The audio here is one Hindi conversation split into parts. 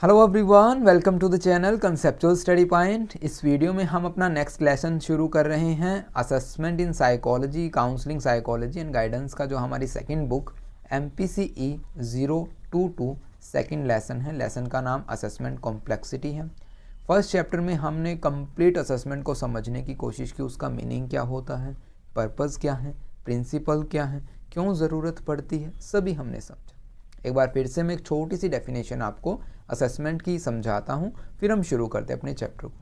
Hello everyone, welcome to the channel conceptual study point. इस वीडियो में हम अपना नेक्स्ट लेसन शुरू कर रहे हैं assessment in psychology, counselling psychology and guidance का जो हमारी second book MPCE 022 second lesson है। लेसन का नाम असेसमेंट कॉम्प्लेक्सिटी है। फर्स्ट चैप्टर में हमने कंप्लीट असेसमेंट को समझने की कोशिश की, उसका मीनिंग क्या होता है, पर्पज़ क्या है, प्रिंसिपल क्या है, क्यों ज़रूरत पड़ती है, सभी हमने समझा। एक बार फिर से मैं एक छोटी सी डेफिनेशन आपको असेसमेंट की समझाता हूँ, फिर हम शुरू करते हैं अपने चैप्टर को।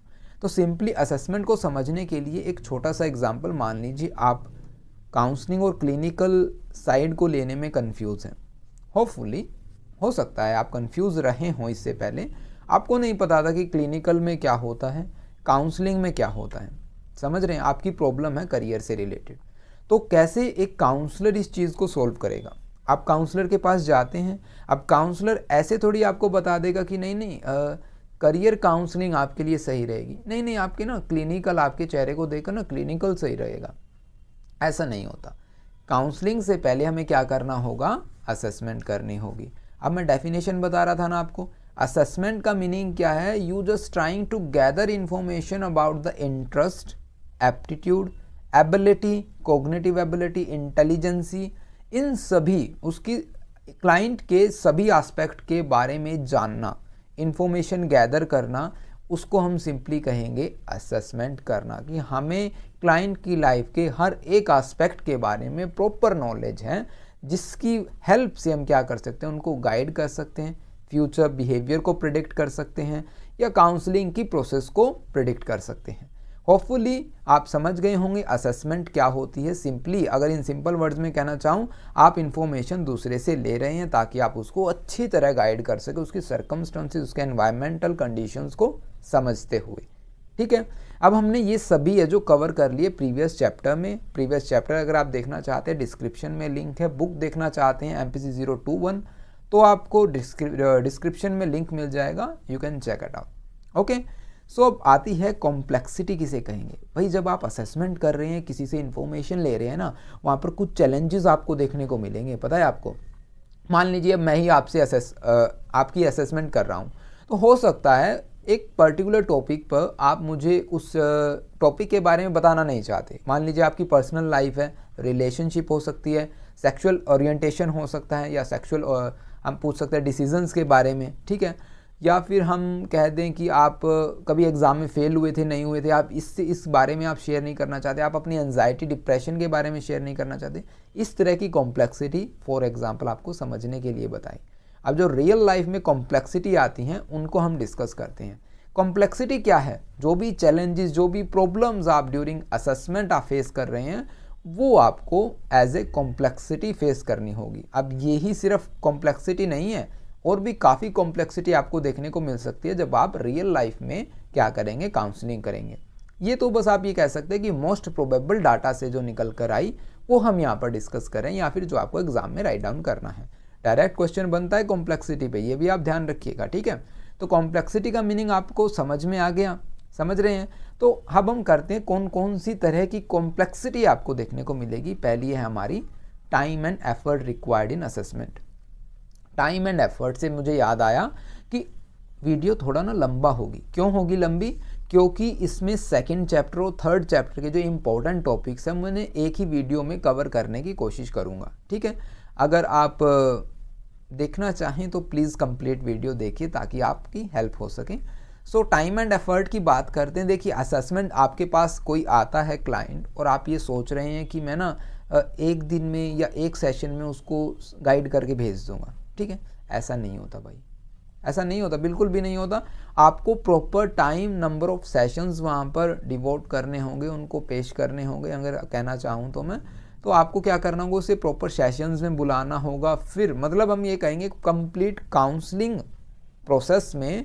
तो सिंपली असेसमेंट को समझने के लिए एक छोटा सा एग्जांपल मान लीजिए, आप काउंसलिंग और क्लिनिकल साइड को लेने में कंफ्यूज हैं। होपफुली हो सकता है आप कंफ्यूज रहे हों, इससे पहले आपको नहीं पता था कि क्लिनिकल में क्या होता है, काउंसलिंग में क्या होता है। समझ रहे हैं, आपकी प्रॉब्लम है करियर से रिलेटेड। तो कैसे एक काउंसलर इस चीज़ को सॉल्व करेगा। आप काउंसलर के पास जाते हैं, अब काउंसलर ऐसे थोड़ी आपको बता देगा कि नहीं करियर काउंसलिंग आपके लिए सही रहेगी, नहीं आपके ना क्लिनिकल, आपके चेहरे को देखकर ना क्लिनिकल सही रहेगा, ऐसा नहीं होता। काउंसलिंग से पहले हमें क्या करना होगा, असेसमेंट करनी होगी। अब मैं डेफिनेशन बता रहा था ना आपको, असेसमेंट का मीनिंग क्या है, you just trying to gather information about the interest, aptitude, ability, cognitive ability, intelligence, इन सभी उसकी क्लाइंट के सभी एस्पेक्ट के बारे में जानना, इंफॉर्मेशन गैदर करना, उसको हम सिंपली कहेंगे असेसमेंट करना। कि हमें क्लाइंट की लाइफ के हर एक एस्पेक्ट के बारे में प्रॉपर नॉलेज है, जिसकी हेल्प से हम क्या कर सकते हैं, उनको गाइड कर सकते हैं, फ्यूचर बिहेवियर को प्रिडिक्ट कर सकते हैं या काउंसलिंग की प्रोसेस को प्रिडिक्ट कर सकते हैं। होपफुली आप समझ गए होंगे असेसमेंट क्या होती है। सिंपली अगर इन सिंपल वर्ड्स में कहना चाहूँ, आप इन्फॉर्मेशन दूसरे से ले रहे हैं ताकि आप उसको अच्छी तरह गाइड कर सके, उसकी सर्कमस्टेंसेस, उसके एनवायरमेंटल कंडीशंस को समझते हुए। ठीक है, अब हमने ये सभी है जो कवर कर लिए प्रीवियस चैप्टर में। प्रीवियस चैप्टर अगर आप देखना चाहते हैं, डिस्क्रिप्शन में लिंक है। बुक देखना चाहते हैं MPC 021 तो आपको डिस्क्रिप्शन में लिंक मिल जाएगा, you can check it out. Okay, so अब आती है कॉम्प्लेक्सिटी किसे कहेंगे। भाई जब आप असेसमेंट कर रहे हैं, किसी से इन्फॉर्मेशन ले रहे हैं ना, वहाँ पर कुछ चैलेंजेस आपको देखने को मिलेंगे। पता है आपको, मान लीजिए मैं ही आपसे आपकी असेसमेंट कर रहा हूँ, तो हो सकता है एक पर्टिकुलर टॉपिक पर आप मुझे उस टॉपिक के बारे में बताना नहीं चाहते। मान लीजिए आपकी पर्सनल लाइफ है, रिलेशनशिप हो सकती है, सेक्सुअल ओरिएंटेशन हो सकता है, या सेक्सुअल हम पूछ सकते हैं डिसीजंस के बारे में। ठीक है, या फिर हम कह दें कि आप कभी एग्ज़ाम में फ़ेल हुए थे, नहीं हुए थे, आप इस बारे में आप शेयर नहीं करना चाहते, आप अपनी एंजाइटी, डिप्रेशन के बारे में शेयर नहीं करना चाहते। इस तरह की कॉम्प्लेक्सिटी फॉर एग्जांपल आपको समझने के लिए बताई। अब जो रियल लाइफ में कॉम्प्लेक्सिटी आती हैं उनको हम डिस्कस करते हैं। कॉम्प्लेक्सिटी क्या है, जो भी चैलेंजेस, जो भी प्रॉब्लम्स आप ड्यूरिंग असेसमेंट आप फेस कर रहे हैं, वो आपको एज ए कॉम्प्लेक्सिटी फेस करनी होगी। अब यही सिर्फ कॉम्प्लेक्सिटी नहीं है, और भी काफ़ी कॉम्प्लेक्सिटी आपको देखने को मिल सकती है जब आप रियल लाइफ में क्या करेंगे, काउंसलिंग करेंगे। ये तो बस आप ये कह सकते हैं कि मोस्ट प्रोबेबल डाटा से जो निकल कर आई वो हम यहाँ पर डिस्कस करें, या फिर जो आपको एग्जाम में राइट डाउन करना है। डायरेक्ट क्वेश्चन बनता है कॉम्प्लेक्सिटी पे, ये भी आप ध्यान रखिएगा। ठीक है, तो कॉम्प्लेक्सिटी का मीनिंग आपको समझ में आ गया, समझ रहे हैं। तो अब हम करते हैं कौन कौन सी तरह की कॉम्प्लेक्सिटी आपको देखने को मिलेगी। पहली है हमारी time and effort required in assessment. Time and effort से मुझे याद आया कि वीडियो थोड़ा ना लंबा होगी। क्यों होगी लंबी, क्योंकि इसमें सेकंड चैप्टर और थर्ड चैप्टर के जो इम्पोर्टेंट टॉपिक्स हैं मैंने एक ही वीडियो में कवर करने की कोशिश करूँगा। ठीक है, अगर आप देखना चाहें तो प्लीज़ कंप्लीट वीडियो देखिए ताकि आपकी हेल्प हो सके। सो टाइम एंड एफर्ट की बात करते हैं। देखिए, असेसमेंट आपके पास कोई आता है क्लाइंट, और आप ये सोच रहे हैं कि मैं ना एक दिन में या एक सेशन में उसको गाइड करके भेज दूँगा। ठीक है, ऐसा नहीं होता भाई, ऐसा नहीं होता, बिल्कुल भी नहीं होता। आपको proper time, number of sessions वहाँ पर डिवोट करने होंगे, उनको पेश करने होंगे। अगर कहना चाहूँ तो मैं, तो आपको क्या करना होगा, उसे प्रॉपर सेशंस में बुलाना होगा। फिर मतलब हम ये कहेंगे कंप्लीट काउंसलिंग प्रोसेस में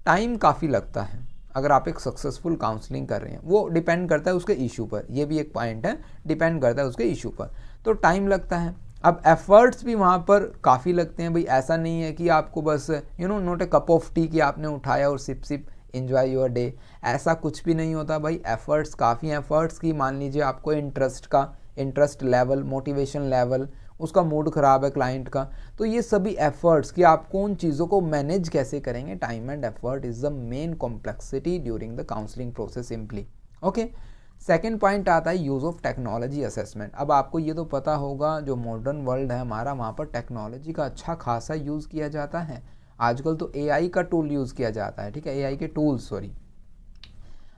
टाइम काफ़ी लगता है। अगर आप एक सक्सेसफुल काउंसलिंग कर रहे हैं, वो डिपेंड करता है उसके इशू पर, ये भी एक पॉइंट है, डिपेंड करता है उसके इशू पर, तो टाइम लगता है। अब एफर्ट्स भी वहाँ पर काफ़ी लगते हैं भाई। ऐसा नहीं है कि आपको बस not a cup of T कि आपने उठाया और सिप एंजॉय योर डे, ऐसा कुछ भी नहीं होता भाई। एफर्ट्स काफ़ी, एफर्ट्स की मान लीजिए आपको इंटरेस्ट लेवल, मोटिवेशन लेवल, उसका मूड ख़राब है क्लाइंट का, तो ये सभी एफर्ट्स कि आप कौन चीज़ों को मैनेज कैसे करेंगे, time and effort is the main complexity during the counselling process simply. Okay, second point आता है यूज़ ऑफ टेक्नोलॉजी असेसमेंट। अब आपको ये तो पता होगा जो मॉडर्न वर्ल्ड है हमारा, वहाँ पर टेक्नोलॉजी का अच्छा खासा यूज़ किया जाता है। आजकल तो एआई का टूल यूज़ किया जाता है, ठीक है, एआई के टूल्स, सॉरी।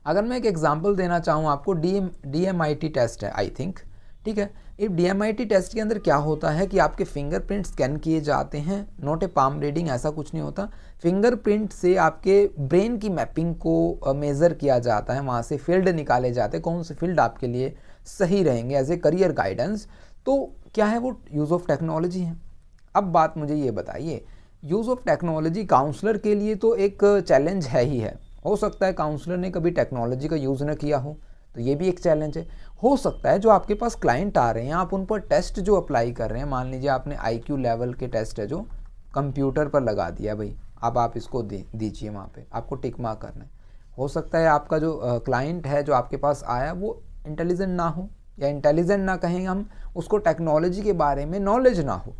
अगर मैं एक एग्जांपल देना चाहूँ आपको, DMIT टेस्ट है आई थिंक, ठीक है। इस DMIT टेस्ट के अंदर क्या होता है कि आपके फिंगरप्रिंट स्कैन किए जाते हैं, नॉट ए पाम रीडिंग, ऐसा कुछ नहीं होता। फिंगरप्रिंट से आपके ब्रेन की मैपिंग को मेज़र किया जाता है, वहाँ से फील्ड निकाले जाते हैं, कौन से फील्ड आपके लिए सही रहेंगे एज ए करियर गाइडेंस। तो क्या है वो यूज़ ऑफ टेक्नोलॉजी है। अब बात मुझे ये बताइए, यूज़ ऑफ टेक्नोलॉजी काउंसलर के लिए तो एक चैलेंज है ही है। हो सकता है काउंसलर ने कभी टेक्नोलॉजी का यूज़ न किया हो, तो ये भी एक चैलेंज है। हो सकता है जो आपके पास क्लाइंट आ रहे हैं, आप उन पर टेस्ट जो अप्लाई कर रहे हैं, मान लीजिए आपने IQ लेवल के टेस्ट है जो कंप्यूटर पर लगा दिया, भाई अब आप इसको दीजिए, वहाँ पे आपको टिक मार्क करना है। हो सकता है आपका जो क्लाइंट है जो आपके पास आया वो इंटेलिजेंट ना हो, या इंटेलिजेंट ना कहेंगे हम, उसको टेक्नोलॉजी के बारे में नॉलेज ना हो,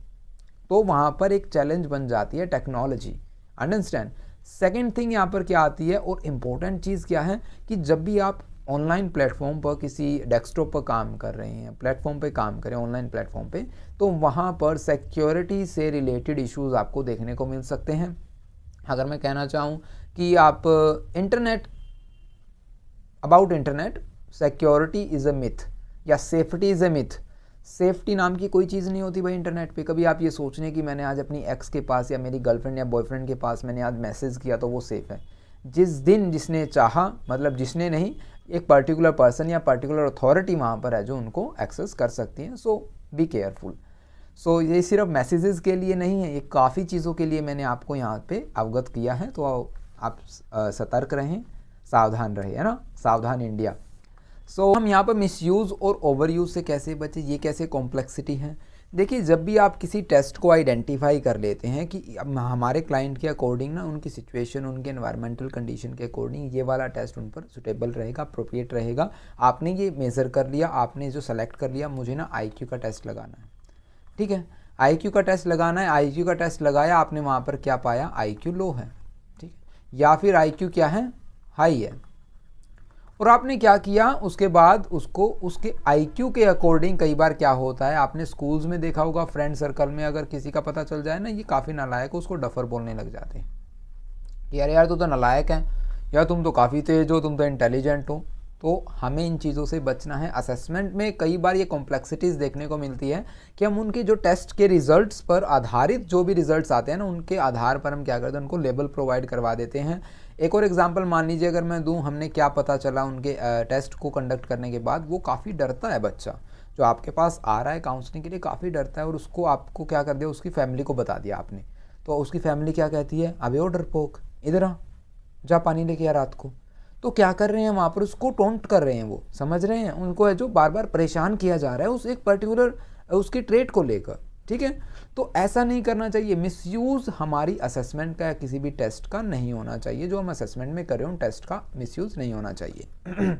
तो वहाँ पर एक चैलेंज बन जाती है टेक्नोलॉजी। अंडरस्टैंड। सेकेंड थिंग यहाँ पर क्या आती है और इम्पोर्टेंट चीज़ क्या है कि जब भी आप ऑनलाइन प्लेटफॉर्म पर किसी डेस्कटॉप पर काम कर रहे हैं, प्लेटफॉर्म पे काम करें, ऑनलाइन प्लेटफॉर्म पे, तो वहाँ पर सिक्योरिटी से रिलेटेड इश्यूज आपको देखने को मिल सकते हैं। अगर मैं कहना चाहूँ कि आप about internet security is a myth या safety is a myth. Safety नाम की कोई चीज़ नहीं होती भाई इंटरनेट पे। कभी आप ये सोचने कि मैंने आज अपनी एक्स के पास या मेरी गर्लफ्रेंड या बॉयफ्रेंड के पास मैंने आज मैसेज किया तो वो सेफ़ है। जिस दिन जिसने चाहा, मतलब जिसने नहीं, एक पर्टिकुलर पर्सन या पर्टिकुलर अथॉरिटी वहाँ पर है जो उनको एक्सेस कर सकती है। सो बी केयरफुल। सो ये सिर्फ मैसेजेस के लिए नहीं है, ये काफ़ी चीज़ों के लिए मैंने आपको यहाँ पे अवगत किया है, तो आप सतर्क रहें, सावधान रहें, है ना, सावधान इंडिया। सो हम यहाँ पर मिसयूज़ और ओवर यूज़ से कैसे बचें, ये कैसे कॉम्प्लेक्सिटी है। देखिए, जब भी आप किसी टेस्ट को आइडेंटिफाई कर लेते हैं कि हमारे क्लाइंट के अकॉर्डिंग ना, उनकी सिचुएशन, उनके एनवायरमेंटल कंडीशन के अकॉर्डिंग ये वाला टेस्ट उन पर सुटेबल रहेगा, अप्रोप्रिएट रहेगा। आपने ये मेज़र कर लिया, आपने जो सेलेक्ट कर लिया, मुझे ना IQ का टेस्ट लगाना है, ठीक है, IQ का टेस्ट लगाना है। IQ का टेस्ट लगाया आपने, वहाँ पर क्या पाया, IQ लो है, ठीक है, या फिर IQ क्या है, हाई है। और आपने क्या किया उसके बाद, उसको उसके IQ के अकॉर्डिंग, कई बार क्या होता है, आपने स्कूल्स में देखा होगा, फ्रेंड सर्कल में अगर किसी का पता चल जाए ना ये काफ़ी नालायक है, उसको डफर बोलने लग जाते हैं कि अरे यार तू तो नालायक है, या तुम तो काफ़ी तेज हो, तुम तो इंटेलिजेंट हो। तो हमें इन चीज़ों से बचना है। असेसमेंट में कई बार ये कॉम्प्लेक्सिटीज़ देखने को मिलती है कि हम उनके जो टेस्ट के रिजल्ट्स पर आधारित जो भी रिजल्ट्स आते हैं ना, उनके आधार पर हम क्या करते हैं, उनको लेबल प्रोवाइड करवा देते हैं। एक और एग्जांपल मान लीजिए अगर मैं दूं, हमने क्या पता चला उनके टेस्ट को कंडक्ट करने के बाद, वो काफ़ी डरता है बच्चा जो आपके पास आ रहा है काउंसलिंग के लिए, काफ़ी डरता है, और उसको आपको क्या कर दिया, उसकी फैमिली को बता दिया आपने, तो उसकी फैमिली क्या कहती है, अबे ओ डरपोक, इधर आ, जा पानी लेके आ रात को। तो क्या कर रहे हैं वहाँ पर, उसको टोंट कर रहे हैं, वो समझ रहे हैं, उनको है जो बार बार परेशान किया जा रहा है उस एक पर्टिकुलर उसकी ट्रेट को लेकर, ठीक है। तो ऐसा नहीं करना चाहिए। मिसयूज़ हमारी असेसमेंट का या किसी भी टेस्ट का नहीं होना चाहिए। जो हम असेसमेंट में कर रहे हो उन टेस्ट का मिसयूज़ नहीं होना चाहिए।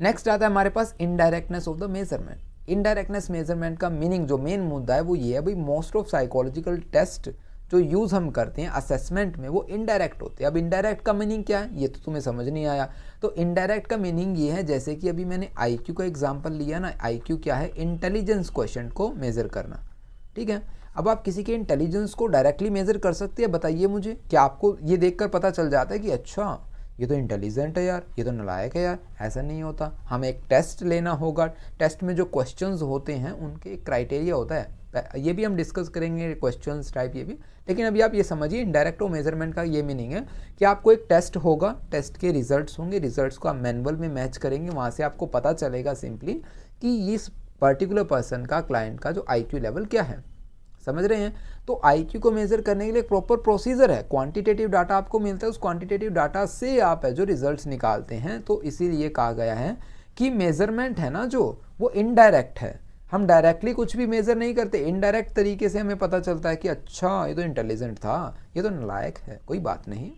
नेक्स्ट आता है हमारे पास इनडायरेक्टनेस ऑफ द मेजरमेंट। इनडायरेक्टनेस मेजरमेंट का मीनिंग, जो मेन मुद्दा है वो ये है भाई, मोस्ट ऑफ साइकोलॉजिकल टेस्ट जो यूज़ हम करते हैं असेसमेंट में वो इनडायरेक्ट होते हैं। अब इनडायरेक्ट का मीनिंग क्या है ये तो तुम्हें समझ नहीं आया। तो इनडायरेक्ट का मीनिंग ये है, जैसे कि अभी मैंने IQ का एग्जांपल लिया ना, IQ क्या है, इंटेलिजेंस क्वेश्चन को मेज़र करना, ठीक है। अब आप किसी के इंटेलिजेंस को डायरेक्टली मेज़र कर सकते हैं, बताइए मुझे, क्या आपको ये देखकर पता चल जाता है कि अच्छा ये तो इंटेलिजेंट है यार, ये तो नालायक है यार? ऐसा नहीं होता। हमें एक टेस्ट लेना होगा, टेस्ट में जो क्वेश्चंस होते हैं उनके एक क्राइटेरिया होता है, ये भी हम डिस्कस करेंगे, क्वेश्चंस टाइप ये भी। लेकिन अभी आप ये समझिए, इनडायरेक्ट मेजरमेंट का ये मीनिंग है कि आपको एक टेस्ट होगा, टेस्ट के रिजल्ट्स होंगे, रिजल्ट्स को आप मैनुअल में मैच करेंगे, वहाँ से आपको पता चलेगा सिंपली कि इस पर्टिकुलर पर्सन का, क्लाइंट का जो IQ लेवल क्या है, समझ रहे हैं। तो IQ को मेजर करने के लिए एक प्रॉपर प्रोसीजर है, क्वांटिटेटिव डाटा आपको मिलता है, उस क्वांटिटेटिव डाटा से आप है जो रिजल्ट्स निकालते हैं। तो इसीलिए कहा गया है कि मेजरमेंट है ना जो, वो इनडायरेक्ट है। हम डायरेक्टली कुछ भी मेज़र नहीं करते, इनडायरेक्ट तरीके से हमें पता चलता है कि अच्छा ये तो इंटेलिजेंट था, ये तो नालायक है, कोई बात नहीं,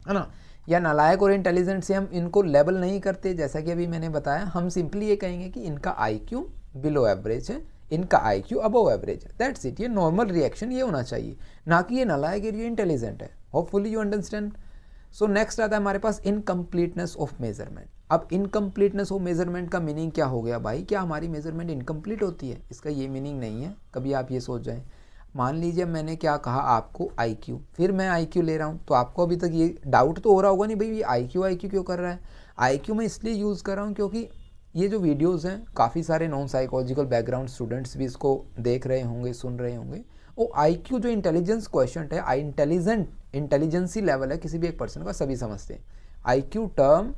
है ना। या नालायक और इंटेलिजेंट से हम इनको लेबल नहीं करते, जैसा कि अभी मैंने बताया, हम सिंपली ये कहेंगे कि इनका IQ बिलो एवरेज है, इनका IQ above average, that's it. ये नॉर्मल रिएक्शन ये होना चाहिए, ना कि ये नालायक है, ये इंटेलिजेंट है। Hopefully you understand. So next आता है हमारे पास इनकम्प्लीटनेस ऑफ मेजरमेंट। अब इनकम्प्लीटनेस ऑफ मेजरमेंट का मीनिंग क्या हो गया भाई? क्या हमारी मेजरमेंट इनकम्प्लीट होती है? इसका ये मीनिंग नहीं है, कभी आप ये सोच जाएं। मान लीजिए मैंने क्या कहा आपको IQ, फिर मैं IQ ले रहा हूँ, तो आपको अभी तक ये डाउट तो हो रहा होगा नहीं भाई ये IQ क्यों कर रहा है। IQ मैं इसलिए यूज़ कर रहा हूँ क्योंकि ये जो वीडियोस हैं काफ़ी सारे नॉन साइकोलॉजिकल बैकग्राउंड स्टूडेंट्स भी इसको देख रहे होंगे, सुन रहे होंगे। वो IQ जो इंटेलिजेंस क्वेश्चन है, इंटेलिजेंसी लेवल है किसी भी एक पर्सन का, सभी समझते हैं। IQ टर्म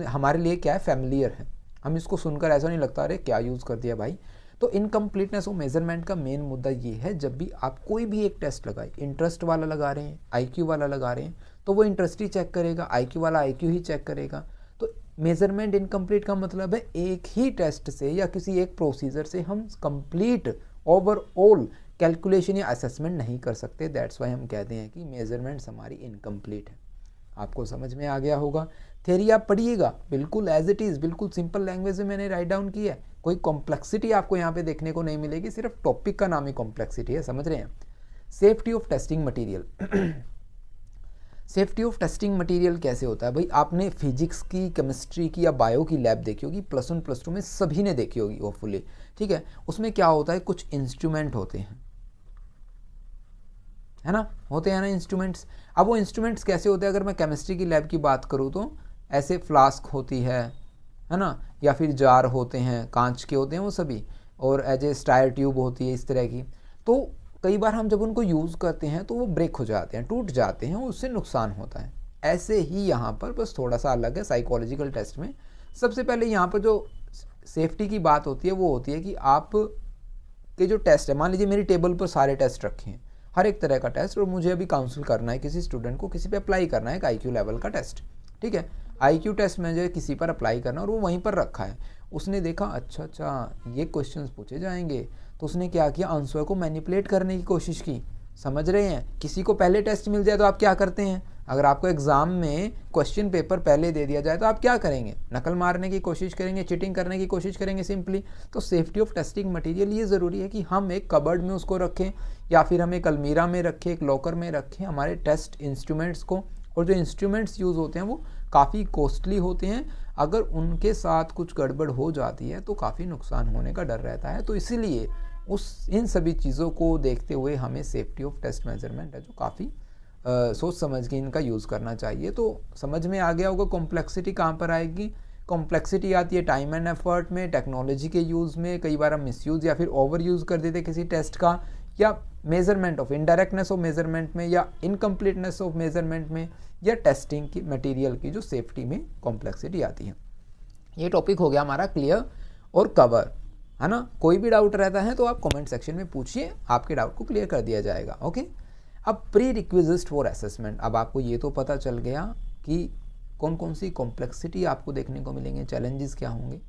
हमारे लिए क्या है, फैमिलियर है, हम इसको सुनकर ऐसा नहीं लगता अरे क्या यूज़ कर दिया भाई। तो इनकम्प्लीटनेस ऑफ मेजरमेंट का मेन मुद्दा ये है, जब भी आप कोई भी एक टेस्ट लगाए, इंटरेस्ट वाला लगा रहे हैं, IQ वाला लगा रहे हैं, तो वो इंटरेस्ट ही चेक करेगा, IQ वाला IQ ही चेक करेगा। तो मेजरमेंट इनकम्प्लीट का मतलब है एक ही टेस्ट से या किसी एक प्रोसीजर से हम कंप्लीट ओवरऑल कैलकुलेशन या असेसमेंट नहीं कर सकते। दैट्स वाई हम कहते हैं कि मेजरमेंट्स हमारी इनकम्प्लीट है। आपको समझ में आ गया होगा। थ्योरी आप पढ़िएगा बिल्कुल एज इट इज़, बिल्कुल सिंपल लैंग्वेज में मैंने राइट डाउन किया है। कोई कॉम्प्लेक्सिटी आपको यहाँ पे देखने को नहीं मिलेगी, सिर्फ टॉपिक का नाम ही कॉम्प्लेक्सिटी है, समझ रहे हैं। Safety of testing material. Safety of testing material कैसे होता है भाई? आपने फिजिक्स की, केमिस्ट्री की या बायो की लैब देखी होगी, +1 +2 में सभी ने देखी होगी होपफुली, ठीक है। उसमें क्या होता है, कुछ इंस्ट्रूमेंट होते हैं, है ना, होते हैं ना इंस्ट्रूमेंट्स। अब वो इंस्ट्रूमेंट्स कैसे होते हैं? अगर मैं केमिस्ट्री की लैब की बात करूँ तो ऐसे फ्लास्क होती है ना, या फिर जार होते हैं, कांच के होते हैं वो सभी, और एज ए स्टायर ट्यूब होती है इस तरह की। तो कई बार हम जब उनको यूज़ करते हैं तो वो ब्रेक हो जाते हैं, टूट जाते हैं, उससे नुकसान होता है। ऐसे ही यहाँ पर बस थोड़ा सा अलग है साइकोलॉजिकल टेस्ट में। सबसे पहले यहाँ पर जो सेफ्टी की बात होती है वो होती है कि आप के जो टेस्ट है, मान लीजिए मेरी टेबल पर सारे टेस्ट रखे हैं, हर एक तरह का टेस्ट, और मुझे अभी काउंसिल करना है किसी स्टूडेंट को, किसी पे अप्लाई करना है एक IQ लेवल का टेस्ट, ठीक है। IQ टेस्ट मुझे किसी पर अप्लाई करना और वो वहीं पर रखा है। उसने देखा अच्छा ये क्वेश्चंस पूछे जाएंगे, तो उसने क्या किया, आंसर को मैनिपुलेट करने की कोशिश की। समझ रहे हैं? किसी को पहले टेस्ट मिल जाए तो आप क्या करते हैं? अगर आपको एग्जाम में क्वेश्चन पेपर पहले दे दिया जाए तो आप क्या करेंगे? नकल मारने की कोशिश करेंगे, चीटिंग करने की कोशिश करेंगे सिंपली। तो सेफ्टी ऑफ टेस्टिंग मटेरियल ये ज़रूरी है कि हम एक कबर्ड में उसको रखें, या फिर हम एक अलमीरा में रखें, एक लॉकर में रखें हमारे टेस्ट इंस्ट्रूमेंट्स को। और जो इंस्ट्रूमेंट्स यूज़ होते हैं वो काफ़ी कॉस्टली होते हैं, अगर उनके साथ कुछ गड़बड़ हो जाती है तो काफ़ी नुकसान होने का डर रहता है। तो इसीलिए इन सभी चीज़ों को देखते हुए हमें सेफ्टी ऑफ टेस्ट मेजरमेंट है जो काफ़ी सोच समझ के इनका यूज़ करना चाहिए। तो समझ में आ गया होगा कॉम्प्लेक्सिटी कहाँ पर आएगी। कॉम्प्लेक्सिटी आती है टाइम एंड एफर्ट में, टेक्नोलॉजी के यूज़ में, कई बार हम मिसयूज़ या फिर ओवर यूज़ कर देते किसी टेस्ट का, या मेजरमेंट ऑफ इनडायरेक्टनेस ऑफ मेजरमेंट में, या इनकम्प्लीटनेस ऑफ मेजरमेंट में, या टेस्टिंग की मटेरियल की जो सेफ्टी में कॉम्प्लेक्सिटी आती है। ये टॉपिक हो गया हमारा क्लियर और कवर, है ना। कोई भी डाउट रहता है तो आप कमेंट सेक्शन में पूछिए, आपके डाउट को क्लियर कर दिया जाएगा। ओके, अब प्री रिक्विजिट फॉर असेसमेंट। अब आपको ये तो पता चल गया कि कौन कौन सी कॉम्प्लेक्सिटी आपको देखने को मिलेंगे, चैलेंजेस क्या होंगे।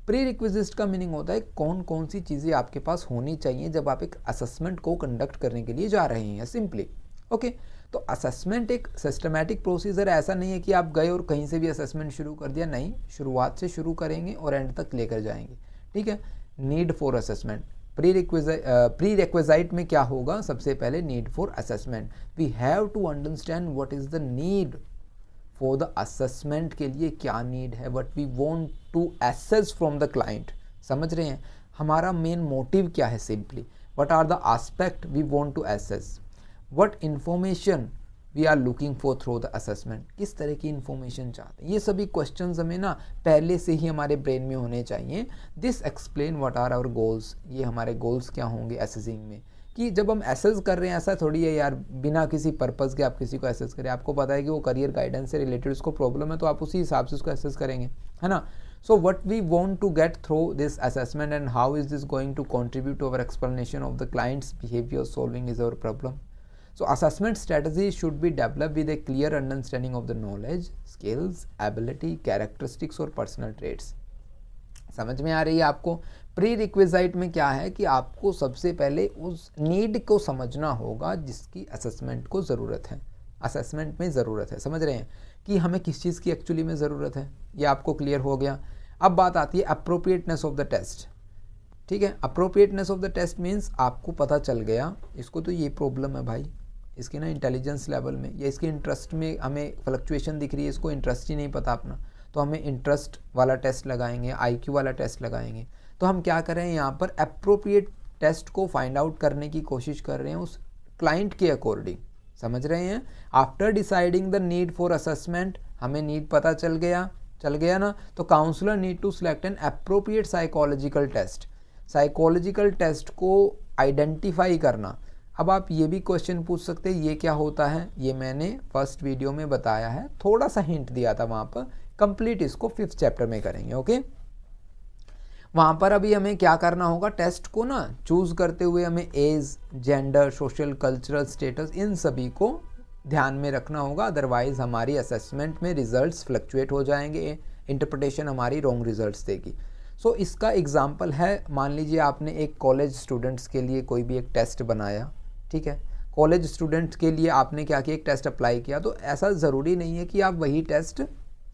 प्री रिक्विजिट का मीनिंग होता है कौन कौन सी चीज़ें आपके पास होनी चाहिए जब आप एक असेसमेंट को कंडक्ट करने के लिए जा रहे हैं सिंपली। ओके, तो असेसमेंट एक सिस्टमैटिक प्रोसीजर, ऐसा नहीं है कि आप गए और कहीं से भी असेसमेंट शुरू कर दिया, नहीं, शुरुआत से शुरू करेंगे और एंड तक लेकर जाएंगे, ठीक है। Need for assessment, prerequisite में क्या होगा, सबसे पहले need for assessment. We have to understand what is the need for the assessment, के लिए क्या नीड है, what we want to assess from the client. समझ रहे हैं, हमारा मेन मोटिव क्या है, simply what are the aspect we want to assess, what information we are looking for through the assessment, किस तरह की इंफॉर्मेशन चाहते हैं। ये सभी क्वेश्चंस हमें ना पहले से ही हमारे ब्रेन में होने चाहिए। This explain what are our goals, ये हमारे गोल्स क्या होंगे एसेसिंग में, कि जब हम एसेस कर रहे हैं, ऐसा थोड़ी है यार बिना किसी पर्पज़ के आप किसी को एसेस करें। आपको पता है कि वो करियर गाइडेंस से रिलेटेड उसको प्रॉब्लम है, तो आप उसी हिसाब से उसको एसेस करेंगे, है ना। So what we want to get through this assessment and how is this going to contribute to our explanation of the client's behaviour solving is our problem. So assessment strategy should be developed with a clear understanding of the knowledge, skills, ability, characteristics और personal traits। समझ में आ रही है आपको। प्री रिक्विजिट में क्या है कि आपको सबसे पहले उस नीड को समझना होगा जिसकी असेसमेंट को ज़रूरत है, असेसमेंट में ज़रूरत है। समझ रहे हैं कि हमें किस चीज़ की एक्चुअली में ज़रूरत है, ये आपको क्लियर हो गया। अब बात आती है अप्रोप्रिएटनेस ऑफ द टेस्ट, ठीक है। Appropriateness of the test means आपको पता चल गया इसको तो ये प्रॉब्लम है भाई, इसके ना इंटेलिजेंस लेवल में या इसके इंटरेस्ट में हमें फ्लक्चुएशन दिख रही है, इसको इंटरेस्ट ही नहीं पता अपना, तो हमें इंटरेस्ट वाला टेस्ट लगाएंगे, आईक्यू वाला टेस्ट लगाएंगे। तो हम क्या कर रहे हैं यहाँ पर अप्रोप्रिएट टेस्ट को फाइंड आउट करने की कोशिश कर रहे हैं उस क्लाइंट के अकॉर्डिंग, समझ रहे हैं। After deciding the need for assessment, हमें नीड पता चल गया ना, तो counsellor need to select an appropriate psychological test, psychological test को आइडेंटिफाई करना। अब आप ये भी क्वेश्चन पूछ सकते हैं ये क्या होता है, ये मैंने फर्स्ट वीडियो में बताया है, थोड़ा सा हिंट दिया था वहाँ पर, कंप्लीट इसको 5th चैप्टर में करेंगे। ओके, वहाँ पर अभी हमें क्या करना होगा, टेस्ट को ना चूज करते हुए हमें age, gender, social cultural status, इन सभी को ध्यान में रखना होगा, अदरवाइज हमारी असेसमेंट में रिजल्ट्स फ्लक्चुएट हो जाएंगे, इंटरप्रिटेशन हमारी रॉन्ग रिजल्ट्स देगी। सो इसका एग्जाम्पल है, मान लीजिए आपने एक कॉलेज स्टूडेंट्स के लिए कोई भी एक टेस्ट बनाया, ठीक है, कॉलेज स्टूडेंट्स के लिए आपने क्या किया, एक टेस्ट अप्लाई किया, तो ऐसा ज़रूरी नहीं है कि आप वही टेस्ट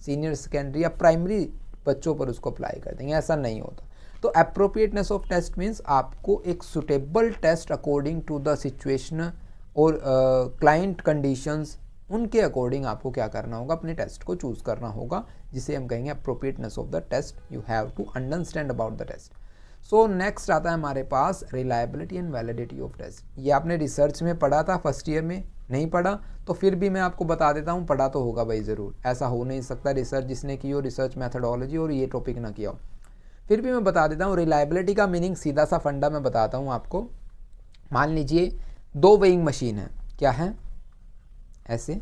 सीनियर सेकेंडरी या प्राइमरी बच्चों पर उसको अप्लाई कर देंगे, ऐसा नहीं होता। तो अप्रोप्रिएटनेस ऑफ टेस्ट मीन्स आपको एक suitable test according to the situation और क्लाइंट कंडीशंस, उनके अकॉर्डिंग आपको क्या करना होगा, अपने टेस्ट को चूज़ करना होगा, जिसे हम कहेंगे appropriateness of the test. You have to understand about the test. So next आता है हमारे पास reliability and validity of test. ये आपने रिसर्च में पढ़ा था, फर्स्ट ईयर में नहीं पढ़ा तो फिर भी मैं आपको बता देता हूँ, पढ़ा तो होगा भाई ज़रूर, ऐसा हो नहीं सकता रिसर्च जिसने की हो, रिसर्च मैथडोलॉजी और ये टॉपिक ना किया हो, फिर भी मैं बता देता हूँ। रिलायबिलिटी का मीनिंग सीधा सा फंडा मैं बताता हूँ आपको। मान लीजिए 2 वेइंग मशीन है, क्या है, ऐसे,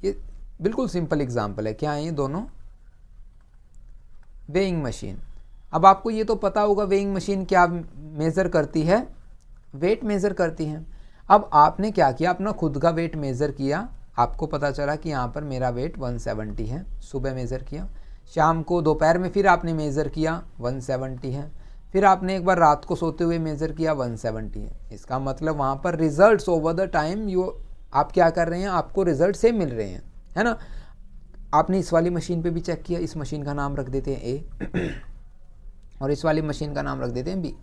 ये बिल्कुल सिंपल एग्जाम्पल है, क्या है ये दोनों, वेइंग मशीन। अब आपको ये तो पता होगा वेइंग मशीन क्या मेज़र करती है, वेट मेज़र करती है। अब आपने क्या किया, अपना खुद का वेट मेज़र किया, आपको पता चला कि यहाँ पर मेरा वेट 170 है, सुबह मेज़र किया, शाम को दोपहर में फिर आपने मेज़र किया 170 है, फिर आपने एक बार रात को सोते हुए मेज़र किया 170 है। इसका मतलब वहाँ पर रिजल्ट्स ओवर द टाइम आप क्या कर रहे हैं, आपको रिजल्ट सेम मिल रहे हैं, है ना। आपने इस वाली मशीन पे भी चेक किया, इस मशीन का नाम रख देते हैं ए और इस वाली मशीन का नाम रख देते हैं बी,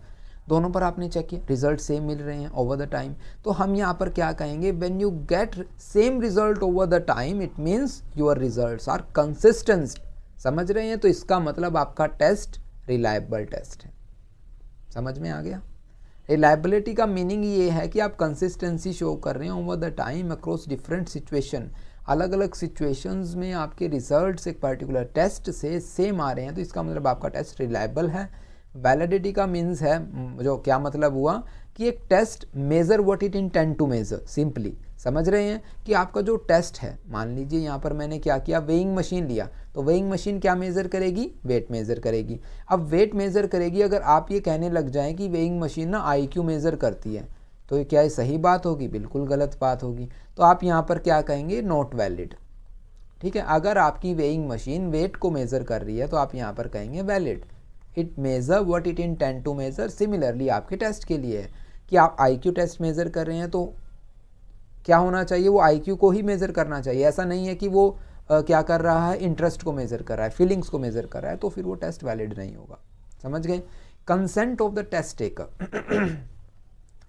दोनों पर आपने चेक किया, रिजल्ट सेम मिल रहे हैं ओवर द टाइम। तो हम यहाँ पर क्या कहेंगे, when you get same result over the time it means your results are consistent, समझ रहे हैं। तो इसका मतलब आपका टेस्ट रिलायबल टेस्ट है, समझ में आ गया। रिलायबिलिटी का मीनिंग ये है कि आप कंसिस्टेंसी शो कर रहे हैं over the time across different situation, अलग अलग सिचुएशंस में आपके रिजल्ट्स एक पर्टिकुलर टेस्ट से सेम आ रहे हैं, तो इसका मतलब आपका टेस्ट रिलायबल है। वैलिडिटी का मीन्स है, जो क्या मतलब हुआ कि एक test measure what it intend to measure, simply समझ रहे हैं कि आपका जो टेस्ट है, मान लीजिए यहाँ पर मैंने क्या किया, वेइंग मशीन लिया, तो वेइंग मशीन क्या मेज़र करेगी, वेट मेज़र करेगी। अब वेट मेज़र करेगी, अगर आप ये कहने लग जाएं कि वेइंग मशीन ना आईक्यू मेज़र करती है, तो क्या ये सही बात होगी, बिल्कुल गलत बात होगी। तो आप यहाँ पर क्या कहेंगे, नॉट वैलिड, ठीक है। अगर आपकी वेइंग मशीन वेट को मेज़र कर रही है तो आप यहाँ पर कहेंगे valid, it measure what it intend to measure. Similarly आपके टेस्ट के लिए है कि आप आईक्यू टेस्ट मेज़र कर रहे हैं तो क्या होना चाहिए, वो आईक्यू को ही मेज़र करना चाहिए, ऐसा नहीं है कि वो क्या कर रहा है, इंटरेस्ट को मेज़र कर रहा है, फीलिंग्स को मेज़र कर रहा है, तो फिर वो टेस्ट वैलिड नहीं होगा, समझ गए। Consent of the test taker,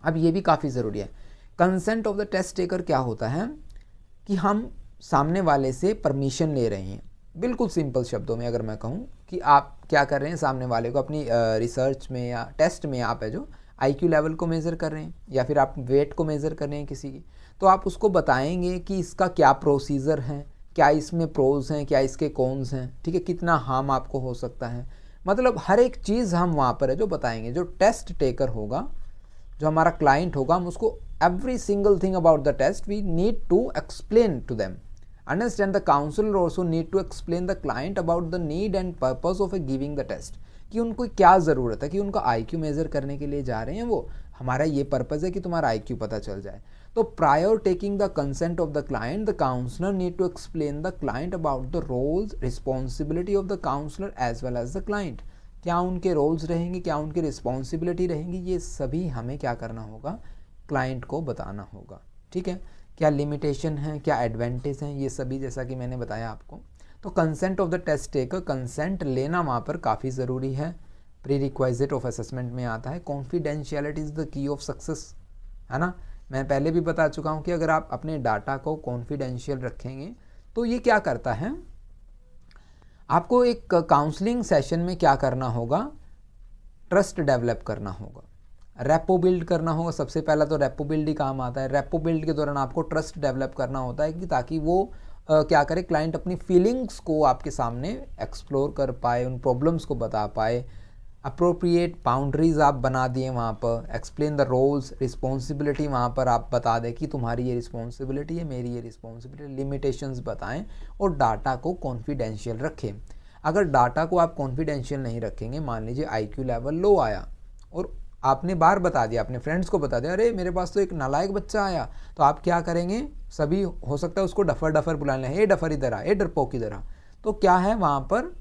अब ये भी काफ़ी ज़रूरी है। Consent of the test taker क्या होता है कि हम सामने वाले से परमिशन ले रहे हैं, बिल्कुल सिंपल शब्दों में अगर मैं कहूँ कि आप क्या कर रहे हैं, सामने वाले को अपनी रिसर्च में या टेस्ट में आप है जो आईक्यू लेवल को मेज़र कर रहे हैं या फिर आप वेट को मेज़र कर रहे हैं किसी की, तो आप उसको बताएंगे कि इसका क्या प्रोसीजर है, क्या इसमें प्रोज हैं, क्या इसके कॉन्स हैं, ठीक है, कितना हार्म आपको हो सकता है, मतलब हर एक चीज़ हम वहाँ पर है जो बताएंगे। जो टेस्ट टेकर होगा, जो हमारा क्लाइंट होगा, हम उसको every single thing about the test we need to explain to them. Understand the counsellor also need to explain the client about the need and purpose of giving the test, कि उनको क्या ज़रूरत है, कि उनका आईक्यू मेज़र करने के लिए जा रहे हैं वो, हमारा ये पर्पज़ है कि तुम्हारा आईक्यू पता चल जाए। तो prior taking the consent of the client the counsellor need to explain the client about the roles responsibility of the counsellor as well as the client, क्या उनके रोल्स रहेंगे, क्या उनकी रिस्पॉन्सिबिलिटी रहेंगी, ये सभी हमें क्या करना होगा, क्लाइंट को बताना होगा, ठीक है। क्या लिमिटेशन है, क्या एडवांटेज हैं, ये सभी जैसा कि मैंने बताया आपको। तो consent of the test taker, consent लेना वहाँ पर काफ़ी ज़रूरी है। प्री रिक्वाइजिट ऑफ असेसमेंट में आता है confidentiality is the key of success, है ना। मैं पहले भी बता चुका हूँ कि अगर आप अपने डाटा को कॉन्फिडेंशियल रखेंगे तो ये क्या करता है, आपको एक काउंसलिंग सेशन में क्या करना होगा, ट्रस्ट डेवलप करना होगा, रेपो बिल्ड करना होगा। सबसे पहला तो रेपो बिल्ड ही काम आता है। रेपो बिल्ड के दौरान आपको ट्रस्ट डेवलप करना होता है कि ताकि वो क्या करे, क्लाइंट अपनी फीलिंग्स को आपके सामने एक्सप्लोर कर पाए, उन प्रॉब्लम्स को बता पाए। अप्रोप्रिएट बाउंड्रीज आप बना दिए वहाँ पर, एक्सप्लेन द रोल्स, रिस्पॉन्सिबिलिटी वहाँ पर आप बता दें कि तुम्हारी ये रिस्पॉन्सिबिलिटी है, मेरी ये रिस्पॉन्सिबिलिटी, लिमिटेशंस बताएं और डाटा को कॉन्फिडेंशियल रखें। अगर डाटा को आप कॉन्फिडेंशियल नहीं रखेंगे, मान लीजिए IQ लेवल लो आया और आपने बार बता दिया, अपने फ्रेंड्स को बता दिया, अरे मेरे पास तो एक नालायक बच्चा आया, तो आप क्या करेंगे, सभी हो सकता है उसको डफर डफर बुलाने, हे डफर इधर आ, हे डरपोक इधर आ। तो क्या है, वहाँ पर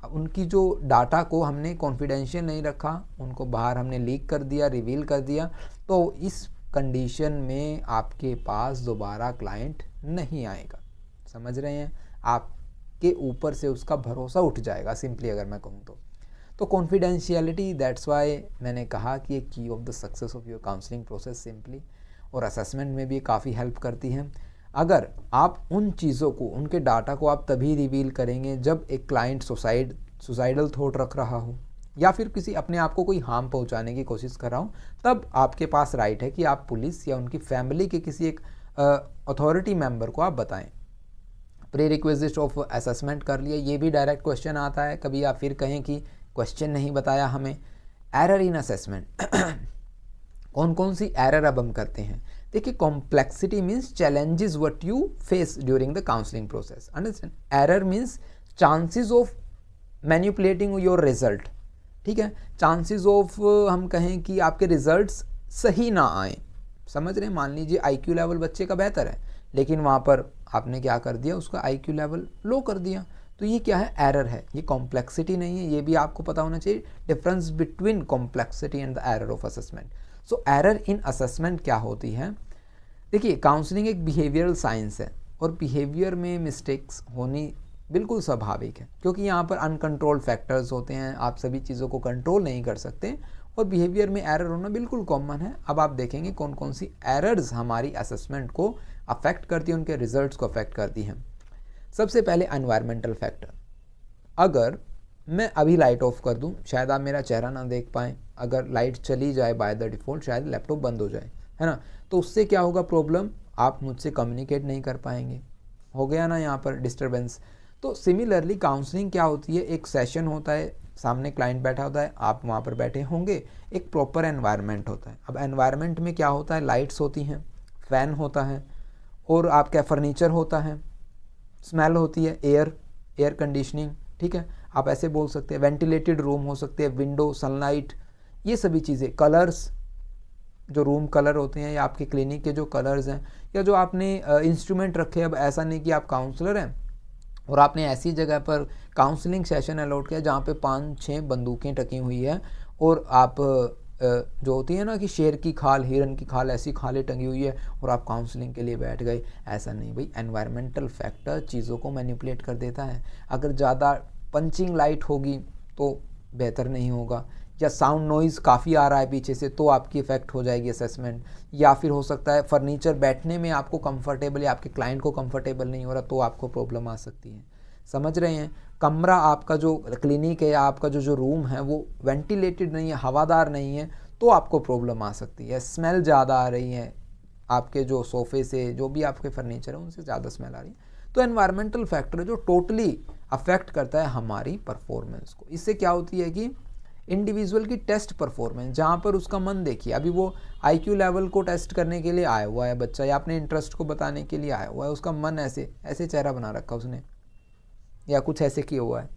उनकी जो डाटा को हमने कॉन्फिडेंशियल नहीं रखा, उनको बाहर हमने लीक कर दिया, रिवील कर दिया, तो इस कंडीशन में आपके पास दोबारा क्लाइंट नहीं आएगा। समझ रहे हैं, आपके ऊपर से उसका भरोसा उठ जाएगा, सिंपली अगर मैं कहूँ तो कॉन्फिडेंशियलिटी, दैट्स वाई मैंने कहा कि एक की of the success of your counselling process simply, और असेसमेंट में भी काफ़ी हेल्प करती है। अगर आप उन चीज़ों को, उनके डाटा को आप तभी रिवील करेंगे जब एक क्लाइंट सुसाइडल थॉट रख रहा हो या फिर किसी अपने आप को कोई हार्म पहुंचाने की कोशिश कर रहा हो, तब आपके पास राइट है कि आप पुलिस या उनकी फैमिली के किसी एक अथॉरिटी मेंबर को आप बताएं। प्री रिक्विजिट ऑफ असेसमेंट कर लिया, ये भी डायरेक्ट क्वेश्चन आता है, कभी आप फिर कहें कि क्वेश्चन नहीं बताया हमें। एरर इन असेसमेंट कौन कौन सी एरर अब हम करते हैं, देखिए complexity means challenges what you face during the counselling process, understand. Error means chances of manipulating your result, ठीक है, चांसेस ऑफ हम कहें कि आपके रिजल्ट्स सही ना आए। समझ रहे हैं, मान लीजिए IQ लेवल बच्चे का बेहतर है लेकिन वहाँ पर आपने क्या कर दिया, उसका IQ लेवल लो कर दिया, तो ये क्या है, एरर है, ये कॉम्प्लेक्सिटी नहीं है। ये भी आपको पता होना चाहिए difference between complexity and the error of assessment. So error in assessment क्या होती है, देखिए काउंसलिंग एक बिहेवियरल साइंस है और बिहेवियर में मिस्टेक्स होनी बिल्कुल स्वाभाविक है, क्योंकि यहाँ पर अनकंट्रोल्ड फैक्टर्स होते हैं, आप सभी चीज़ों को कंट्रोल नहीं कर सकते और बिहेवियर में एरर होना बिल्कुल कॉमन है। अब आप देखेंगे कौन कौन सी एरर्स हमारी असेसमेंट को अफेक्ट करती है, उनके रिजल्ट्स को अफेक्ट करती हैं। सबसे पहले एनवायरमेंटल फैक्टर, अगर मैं अभी लाइट ऑफ कर दूं शायद आप मेरा चेहरा ना देख पाएँ, अगर लाइट चली जाए बाय द डिफ़ॉल्ट शायद लैपटॉप बंद हो जाए, है ना, तो उससे क्या होगा प्रॉब्लम, आप मुझसे कम्युनिकेट नहीं कर पाएंगे, हो गया ना यहाँ पर डिस्टर्बेंस। तो सिमिलरली काउंसलिंग क्या होती है, एक सेशन होता है, सामने क्लाइंट बैठा होता है, आप वहाँ पर बैठे होंगे, एक प्रॉपर एनवायरनमेंट होता है। अब एनवायरनमेंट में क्या होता है, लाइट्स होती हैं, फ़ैन होता है और आपका फर्नीचर होता है, स्मेल होती है, एयर कंडीशनिंग, ठीक है, आप ऐसे बोल सकते हैं, वेंटिलेटेड रूम हो सकते हैं, विंडो, सनलाइट, ये सभी चीज़ें, कलर्स, जो रूम कलर होते हैं या आपके क्लिनिक के जो कलर्स हैं या जो आपने इंस्ट्रूमेंट रखे। अब ऐसा नहीं कि आप काउंसलर हैं और आपने ऐसी जगह पर काउंसलिंग सेशन अलॉट किया जहाँ पे 5-6 बंदूकें टकी हुई है और आप जो होती है ना कि शेर की खाल, हिरन की खाल, ऐसी खालें टंगी हुई है और आप काउंसलिंग के लिए बैठ गए, ऐसा नहीं भाई। एनवायरमेंटल फैक्टर चीज़ों को मैनिपुलेट कर देता है। अगर ज़्यादा पंचिंग लाइट होगी तो बेहतर नहीं होगा, या साउंड नॉइज़ काफ़ी आ रहा है पीछे से तो आपकी इफेक्ट हो जाएगी असेसमेंट, या फिर हो सकता है फर्नीचर बैठने में आपको कंफर्टेबल या आपके क्लाइंट को कंफर्टेबल नहीं हो रहा तो आपको प्रॉब्लम आ सकती है। समझ रहे हैं, कमरा आपका जो क्लिनिक है या आपका जो रूम है वो वेंटिलेटेड नहीं है, हवादार नहीं है तो आपको प्रॉब्लम आ सकती है। स्मेल ज़्यादा आ रही है, आपके जो सोफ़े से जो भी आपके फर्नीचर है उनसे ज़्यादा स्मेल आ रही है, तो एनवायरमेंटल फैक्टर जो टोटली अफेक्ट करता है हमारी परफॉर्मेंस को। इससे क्या होती है कि इंडिविजुअल की टेस्ट परफॉर्मेंस, जहाँ पर उसका मन, देखिए अभी वो IQ लेवल को टेस्ट करने के लिए आया हुआ है बच्चा या अपने इंटरेस्ट को बताने के लिए आया हुआ है, उसका मन ऐसे चेहरा बना रखा उसने या कुछ ऐसे किया हुआ है,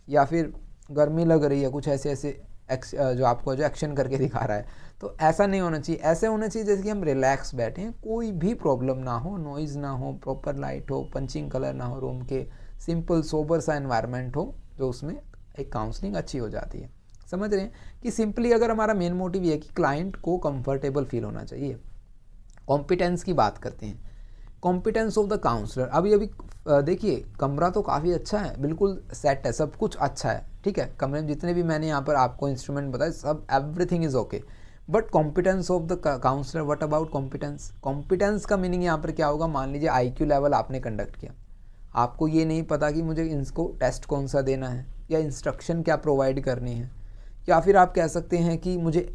या फिर गर्मी लग रही है कुछ ऐसे जो आपको जो एक्शन करके दिखा रहा है, तो ऐसा नहीं होना चाहिए। ऐसे होना चाहिए जैसे कि हम रिलैक्स बैठे हैं, कोई भी प्रॉब्लम ना हो, नॉइज़ ना हो, प्रॉपर लाइट हो, पंचिंग कलर ना हो रूम के, सिंपल सोबर सा एनवायरनमेंट हो, जो उसमें एक काउंसलिंग अच्छी हो जाती है। समझ रहे हैं कि सिंपली अगर हमारा मेन मोटिव ये है कि क्लाइंट को कंफर्टेबल फील होना चाहिए। कॉम्पिटेंस की बात करते हैं, कॉम्पिटेंस ऑफ द काउंसलर। अभी देखिए कमरा तो काफ़ी अच्छा है, बिल्कुल सेट है, सब कुछ अच्छा है, ठीक है, कमरे में जितने भी मैंने यहाँ पर आपको इंस्ट्रूमेंट बताए सब everything is okay, but competence of the counsellor, what about competence? Competence का मीनिंग यहाँ पर क्या होगा? मान लीजिए IQ लेवल आपने कंडक्ट किया, आपको ये नहीं पता कि मुझे इसको टेस्ट कौन सा देना है या इंस्ट्रक्शन क्या प्रोवाइड करनी है, या फिर आप कह सकते हैं कि मुझे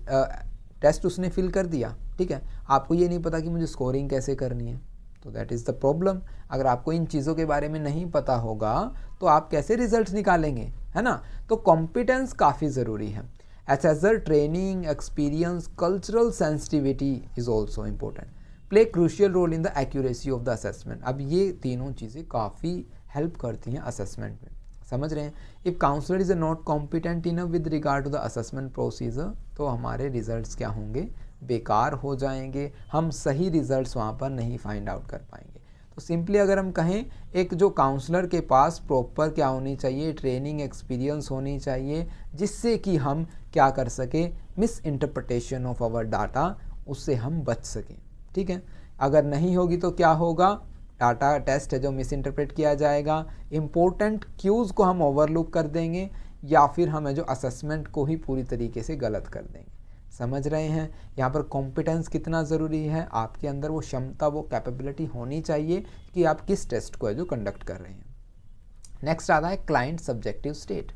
टेस्ट उसने फिल कर दिया, ठीक है, आपको ये नहीं पता कि मुझे स्कोरिंग कैसे करनी है, तो दैट इज़ द प्रॉब्लम। अगर आपको इन चीज़ों के बारे में नहीं पता होगा तो आप कैसे रिजल्ट्स निकालेंगे, है ना? तो कॉम्पिटेंस काफ़ी ज़रूरी है। Assessor training, experience, cultural sensitivity is also important, play crucial role in the accuracy of the assessment. अब ये तीनों चीज़ें काफ़ी हेल्प करती हैं असेसमेंट में, समझ रहे हैं? If counsellor is not competent enough with regard to the assessment procedure, तो हमारे रिजल्ट्स क्या होंगे? बेकार हो जाएंगे, हम सही रिजल्ट्स वहाँ पर नहीं फाइंड आउट कर पाएंगे। तो सिंपली अगर हम कहें, एक जो काउंसलर के पास प्रॉपर क्या होनी चाहिए? ट्रेनिंग, एक्सपीरियंस होनी चाहिए, जिससे कि हम क्या कर सकें? Misinterpretation of our data, उससे हम बच सकें, ठीक है? अगर नहीं होगी तो क्या होगा? डाटा टेस्ट है जो मिस इंटरप्रेट किया जाएगा, इम्पोर्टेंट क्यूज़ को हम ओवरलुक कर देंगे, या फिर हमें जो असेसमेंट को ही पूरी तरीके से गलत कर देंगे। समझ रहे हैं? यहाँ पर कॉम्पिटेंस कितना ज़रूरी है, आपके अंदर वो क्षमता, वो कैपेबिलिटी होनी चाहिए कि आप किस टेस्ट को है जो कंडक्ट कर रहे हैं। नेक्स्ट आता है क्लाइंट सब्जेक्टिव स्टेट।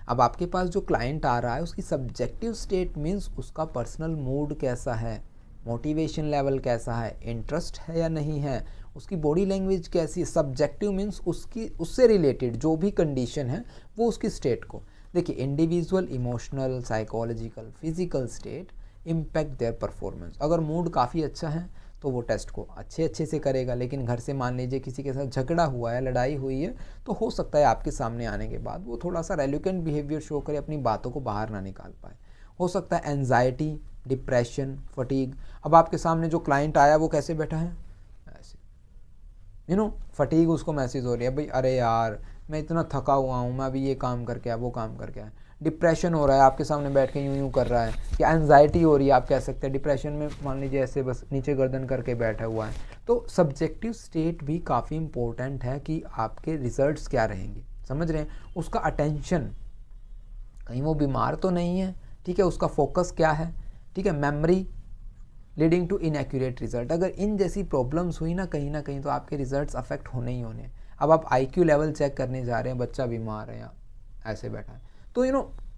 अब आपके पास जो क्लाइंट आ रहा है उसकी सब्जेक्टिव स्टेट मीन्स उसका पर्सनल मूड कैसा है, मोटिवेशन लेवल कैसा है, इंटरेस्ट है या नहीं है, उसकी बॉडी लैंग्वेज कैसी है। सब्जेक्टिव मीन्स उसकी, उससे रिलेटेड जो भी कंडीशन है वो उसकी स्टेट को। देखिए, individual emotional, psychological, physical state impact their performance. अगर मूड काफ़ी अच्छा है तो वो टेस्ट को अच्छे से करेगा, लेकिन घर से मान लीजिए किसी के साथ झगड़ा हुआ है, लड़ाई हुई है, तो हो सकता है आपके सामने आने के बाद वो थोड़ा सा रेलिकेंट बिहेवियर शो करे, अपनी बातों को बाहर ना निकाल पाए। हो सकता है एंजाइटी, डिप्रेशन, फटीग। अब आपके सामने जो क्लाइंट आया वो कैसे बैठा है? ऐसे, फटीग उसको मैसेज हो रही है, भाई अरे यार मैं इतना थका हुआ हूँ, मैं अभी ये काम करके आया, वो काम करके आया। डिप्रेशन हो रहा है, आपके सामने बैठ के यूं कर रहा है, या एंजाइटी हो रही है, आप कह सकते हैं डिप्रेशन में मान लीजिए ऐसे बस नीचे गर्दन करके बैठा हुआ है। तो सब्जेक्टिव स्टेट भी काफ़ी इंपॉर्टेंट है कि आपके रिजल्ट्स क्या रहेंगे, समझ रहे हैं? उसका अटेंशन, कहीं वो बीमार तो नहीं है, ठीक है, उसका फोकस क्या है, ठीक है, memory leading to inaccurate result. अगर इन जैसी प्रॉब्लम्स हुई ना कहीं तो आपके रिजल्ट्स अफेक्ट होने ही होने। अब आप IQ लेवल चेक करने जा रहे हैं, बच्चा बीमार है या ऐसे बैठा है, तो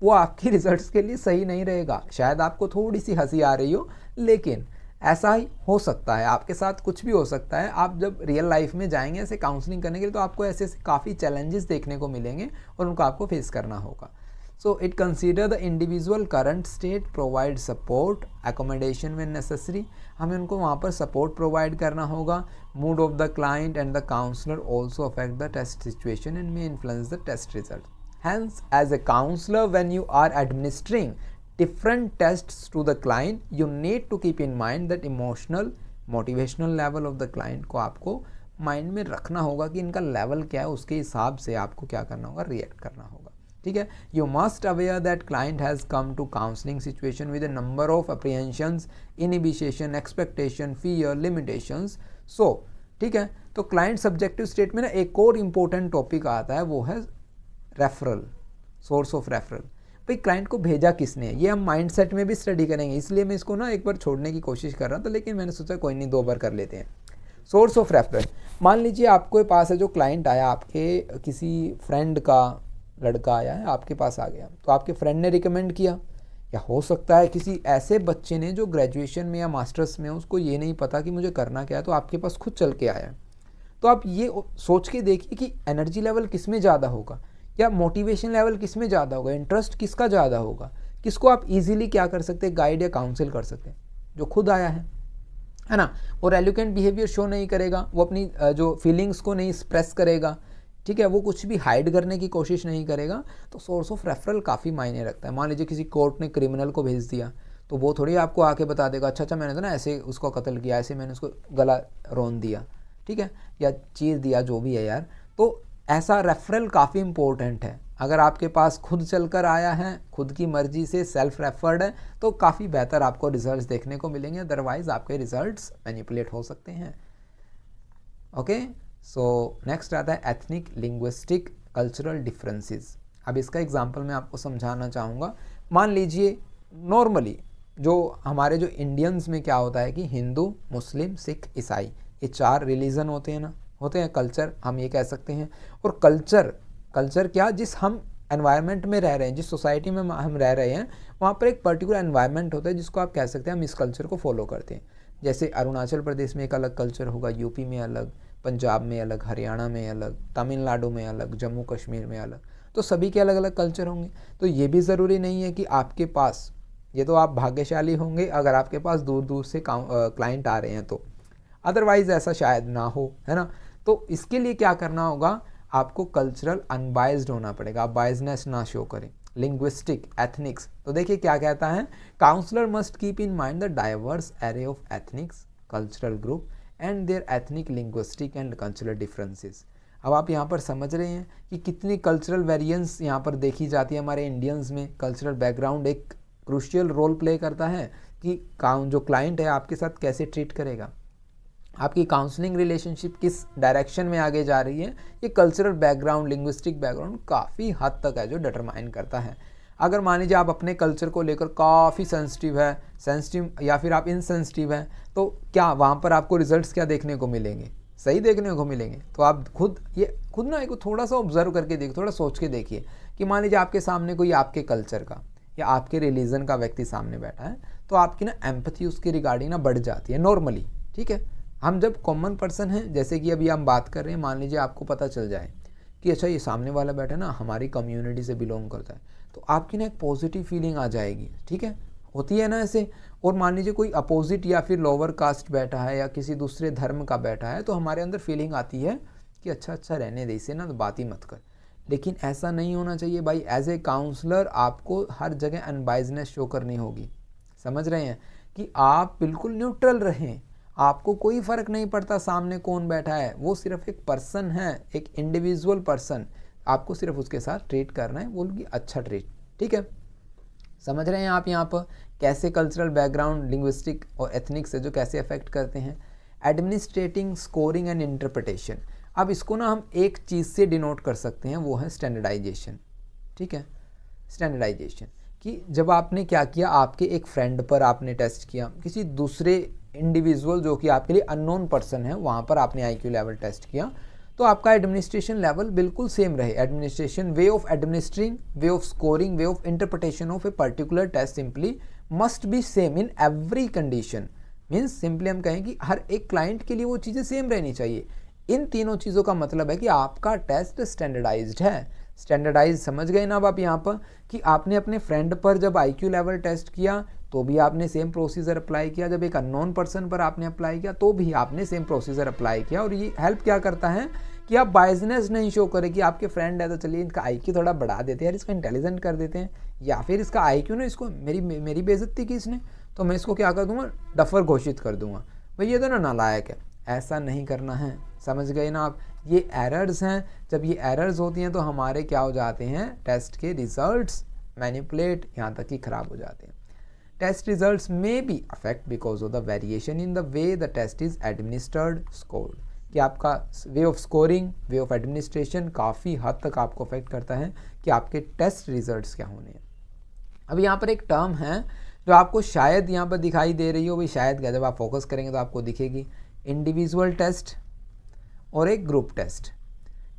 वो आपकी रिजल्ट्स के लिए सही नहीं रहेगा। शायद आपको थोड़ी सी हंसी आ रही हो, लेकिन ऐसा ही हो सकता है, आपके साथ कुछ भी हो सकता है। आप जब रियल लाइफ में जाएंगे ऐसे काउंसलिंग करने के लिए, तो आपको ऐसे काफ़ी चैलेंजेस देखने को मिलेंगे और उनको आपको फेस करना होगा। So it consider the individual current state, provide support, accommodation when necessary. हमें उनको वहाँ पर support provide करना होगा. Mood of the client and the counselor also affect the test situation and may influence the test result. Hence, as a counselor, when you are administering different tests to the client, you need to keep in mind that emotional, motivational level of the client को आपको माइंड में रखना होगा कि इनका लेवल क्या है, उसके हिसाब से आपको क्या करना होगा, रिएक्ट करना होगा, ठीक है। You must aware that client has come to counselling situation with a number of apprehensions, inhibition, expectation, fear, limitations. So ठीक है, तो क्लाइंट सब्जेक्टिव स्टेट में ना एक और इम्पोर्टेंट टॉपिक आता है, वो है रेफरल, सोर्स ऑफ रेफरल। भाई क्लाइंट को भेजा किसने, ये हम माइंडसेट में भी स्टडी करेंगे, इसलिए मैं इसको ना एक बार छोड़ने की कोशिश कर रहा था, लेकिन मैंने सोचा कोई नहीं, 2 बार कर लेते हैं। सोर्स ऑफ रेफरल, मान लीजिए आपके पास है जो क्लाइंट आया, आपके किसी फ्रेंड का लड़का आया है, आपके पास आ गया, तो आपके फ्रेंड ने रिकमेंड किया, या हो सकता है किसी ऐसे बच्चे ने जो ग्रेजुएशन में या मास्टर्स में, उसको ये नहीं पता कि मुझे करना क्या है, तो आपके पास खुद चल के आया। तो आप ये सोच के देखिए कि एनर्जी लेवल किस में ज़्यादा होगा, या मोटिवेशन लेवल किस में ज़्यादा होगा, इंटरेस्ट किसका ज़्यादा होगा, किसको आप इजीली क्या कर सकते हैं, गाइड या काउंसिल कर सकते हैं, जो खुद आया है ना। वो रेलिकेंट बिहेवियर शो नहीं करेगा, वो अपनी जो फीलिंग्स को नहीं एक्सप्रेस करेगा, ठीक है, वो कुछ भी हाइड करने की कोशिश नहीं करेगा। तो सोर्स ऑफ रेफरल काफ़ी मायने रखता है। मान लीजिए किसी कोर्ट ने क्रिमिनल को भेज दिया, तो वो थोड़ी आपको आके बता देगा, अच्छा मैंने तो ना ऐसे उसको कत्ल किया, ऐसे मैंने उसको गला रोन दिया, ठीक है, या चीर दिया, जो भी है यार। तो ऐसा रेफरल काफ़ी इंपॉर्टेंट है। अगर आपके पास खुद चलकर आया है, खुद की मर्जी से सेल्फ रेफर्ड है, तो काफ़ी बेहतर आपको रिजल्ट्स देखने को मिलेंगे, अदरवाइज आपके रिजल्ट्स मैनिपुलेट हो सकते हैं। ओके, सो नेक्स्ट आता है एथनिक, लिंग्विस्टिक, कल्चरल डिफरेंसेस। अब इसका एग्जांपल मैं आपको समझाना चाहूँगा। मान लीजिए नॉर्मली जो हमारे जो इंडियंस में क्या होता है कि हिंदू, मुस्लिम, सिख, ईसाई, ये 4 रिलीजन होते हैं ना, होते हैं, कल्चर हम ये कह सकते हैं। और कल्चर क्या, जिस हम एनवायरनमेंट में रह रहे हैं, जिस सोसाइटी में हम रह रहे हैं, वहाँ पर एक पर्टिकुलर एनवायरनमेंट होता है जिसको आप कह सकते हैं हम इस कल्चर को फॉलो करते हैं। जैसे अरुणाचल प्रदेश में एक अलग कल्चर होगा, यूपी में अलग, पंजाब में अलग, हरियाणा में अलग, तमिलनाडु में अलग, जम्मू कश्मीर में अलग, तो सभी के अलग अलग कल्चर होंगे। तो ये भी ज़रूरी नहीं है कि आपके पास, ये तो आप भाग्यशाली होंगे अगर आपके पास दूर दूर से क्लाइंट आ रहे हैं, तो अदरवाइज़ ऐसा शायद ना हो, है ना। तो इसके लिए क्या करना होगा, आपको कल्चरल अनबाइज्ड होना पड़ेगा, आप बायसनेस ना शो करें। लिंग्विस्टिक, एथनिक्स, तो देखिए क्या कहता है, counsellor must keep in mind the diverse array of ethnics, cultural group and their ethnic, linguistic and cultural differences. अब आप यहाँ पर समझ रहे हैं कि कितनी कल्चरल वेरिएंस यहाँ पर देखी जाती है हमारे इंडियंस में। कल्चरल बैकग्राउंड एक क्रूशियल रोल प्ले करता है कि जो क्लाइंट है आपके साथ कैसे ट्रीट करेगा, आपकी काउंसलिंग रिलेशनशिप किस डायरेक्शन में आगे जा रही है, ये कल्चरल बैकग्राउंड, लिंग्विस्टिक बैकग्राउंड काफ़ी हद तक है जो डिटरमाइन करता है। अगर मान लीजिए आप अपने कल्चर को लेकर काफ़ी सेंसिटिव या फिर आप इनसेंसिटिव हैं, तो क्या वहाँ पर आपको रिजल्ट्स क्या देखने को मिलेंगे, सही देखने को मिलेंगे। तो आप खुद ना एक थोड़ा सा ऑब्जर्व करके देखिए, थोड़ा सोच के देखिए कि मान लीजिए आपके सामने कोई आपके कल्चर का या आपके रिलीजन का व्यक्ति सामने बैठा है, तो आपकी ना एम्पैथी उसके रिगार्डिंग ना बढ़ जाती है नॉर्मली, ठीक है। हम जब कॉमन पर्सन हैं, जैसे कि अभी हम बात कर रहे हैं, मान लीजिए आपको पता चल जाए कि अच्छा ये सामने वाला बैठा ना हमारी कम्युनिटी से बिलोंग करता है, तो आपकी ना एक पॉजिटिव फीलिंग आ जाएगी, ठीक है, होती है ना ऐसे। और मान लीजिए कोई अपोजिट या फिर लोअर कास्ट बैठा है या किसी दूसरे धर्म का बैठा है, तो हमारे अंदर फीलिंग आती है कि अच्छा रहने दे इसे ना, तो बात ही मत कर। लेकिन ऐसा नहीं होना चाहिए भाई। एज ए काउंसलर आपको हर जगह अनबाइजनेस शो करनी होगी, समझ रहे हैं, कि आप बिल्कुल न्यूट्रल रहें। आपको कोई फ़र्क नहीं पड़ता सामने कौन बैठा है, वो सिर्फ एक पर्सन है, एक इंडिविजुअल पर्सन, आपको सिर्फ उसके साथ ट्रीट करना है, वो भी अच्छा ट्रीट, ठीक है। समझ रहे हैं आप यहाँ पर कैसे कल्चरल बैकग्राउंड, लिंग्विस्टिक और एथनिक से जो कैसे अफेक्ट करते हैं। Administrating, scoring and interpretation. अब इसको ना हम एक चीज़ से डिनोट कर सकते हैं, वो है स्टैंडर्डाइजेशन, ठीक है। स्टैंडर्डाइजेशन कि जब आपने क्या किया, आपके एक फ्रेंड पर आपने टेस्ट किया, किसी दूसरे इंडिविजुअल जो कि आपके लिए अननोन पर्सन है, वहाँ पर आपने आईक्यू लेवल टेस्ट किया, तो आपका एडमिनिस्ट्रेशन लेवल बिल्कुल सेम रहे। Administration, way of administering, way of scoring, way of interpretation of a particular test simply must be same in every condition. Means simply हम कहें कि हर एक क्लाइंट के लिए वो चीज़ें सेम रहनी चाहिए। इन तीनों चीज़ों का मतलब है कि आपका टेस्ट स्टैंडर्डाइज्ड है। स्टैंडर्डाइज समझ गए ना अब आप यहाँ पर, कि आपने अपने फ्रेंड पर जब आईक्यू लेवल टेस्ट किया तो भी आपने सेम प्रोसीजर अप्लाई किया, जब एक अननोन पर्सन पर आपने अप्लाई किया तो भी आपने सेम प्रोसीजर अप्लाई किया। और ये हेल्प क्या करता है कि आप बायसनेस नहीं शो करें कि आपके फ्रेंड है तो चलिए इनका आईक्यू थोड़ा बढ़ा देते हैं, यार इसको इंटेलिजेंट कर देते हैं, या फिर इसका आईक्यू ना, इसको मेरी बेइज्जती की इसने, तो मैं इसको क्या कर दूंगा, डफर घोषित कर दूंगा, भाई ये तो ना नालायक है। ऐसा नहीं करना है, समझ गए ना आप। ये एरर्स हैं, जब ये एरर्स होती हैं तो हमारे क्या हो जाते हैं, टेस्ट के रिजल्ट्स मैनिपुलेट, यहाँ तक कि ख़राब हो जाते हैं। टेस्ट रिजल्ट्स में be affect because of the variation in the way the test is administered, scored, कि आपका way of scoring, way of administration काफ़ी हद तक आपको अफेक्ट करता है कि आपके टेस्ट रिजल्ट्स क्या होने हैं। अब यहाँ पर एक टर्म है जो आपको शायद यहाँ पर दिखाई दे रही हो, भाई शायद क्या, जब आप फोकस करेंगे तो आपको दिखेगी, इंडिविजुअल टेस्ट और एक ग्रुप टेस्ट,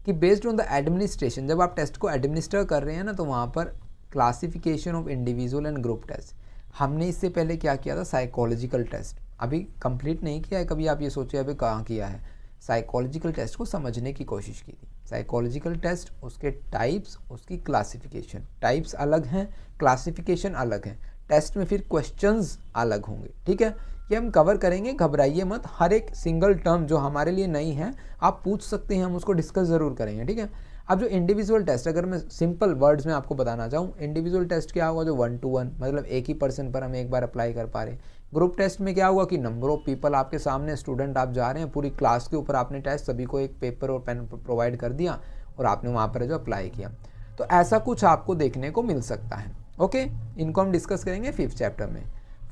कि बेस्ड ऑन द एडमिनिस्ट्रेशन, जब आप टेस्ट को एडमिनिस्टर कर रहे हैं ना, तो वहाँ पर classification of individual and group test. हमने इससे पहले क्या किया था, साइकोलॉजिकल टेस्ट, अभी कंप्लीट नहीं किया है, कभी आप ये सोचिए अभी कहाँ किया है। साइकोलॉजिकल टेस्ट को समझने की कोशिश की थी। साइकोलॉजिकल टेस्ट, उसके टाइप्स, उसकी क्लासिफिकेशन, टाइप्स अलग हैं, क्लासिफिकेशन अलग है, टेस्ट में फिर क्वेश्चंस अलग होंगे, ठीक है। ये हम कवर करेंगे, घबराइए मत। हर एक सिंगल टर्म जो हमारे लिए नई है आप पूछ सकते हैं, हम उसको डिस्कस ज़रूर करेंगे, ठीक है। अब जो इंडिविजुअल टेस्ट, अगर मैं सिंपल वर्ड्स में आपको बताना चाहूँ, इंडिविजुअल टेस्ट क्या होगा, जो 1 to 1, मतलब एक ही पर्सन पर हम एक बार अप्लाई कर पा रहे हैं। ग्रुप टेस्ट में क्या हुआ कि नंबर ऑफ पीपल आपके सामने, स्टूडेंट आप जा रहे हैं, पूरी क्लास के ऊपर आपने टेस्ट, सभी को एक पेपर और पेन प्रोवाइड कर दिया और आपने वहाँ पर जो अप्लाई किया। तो ऐसा कुछ आपको देखने को मिल सकता है, ओके। इनको हम डिस्कस करेंगे 5th चैप्टर में।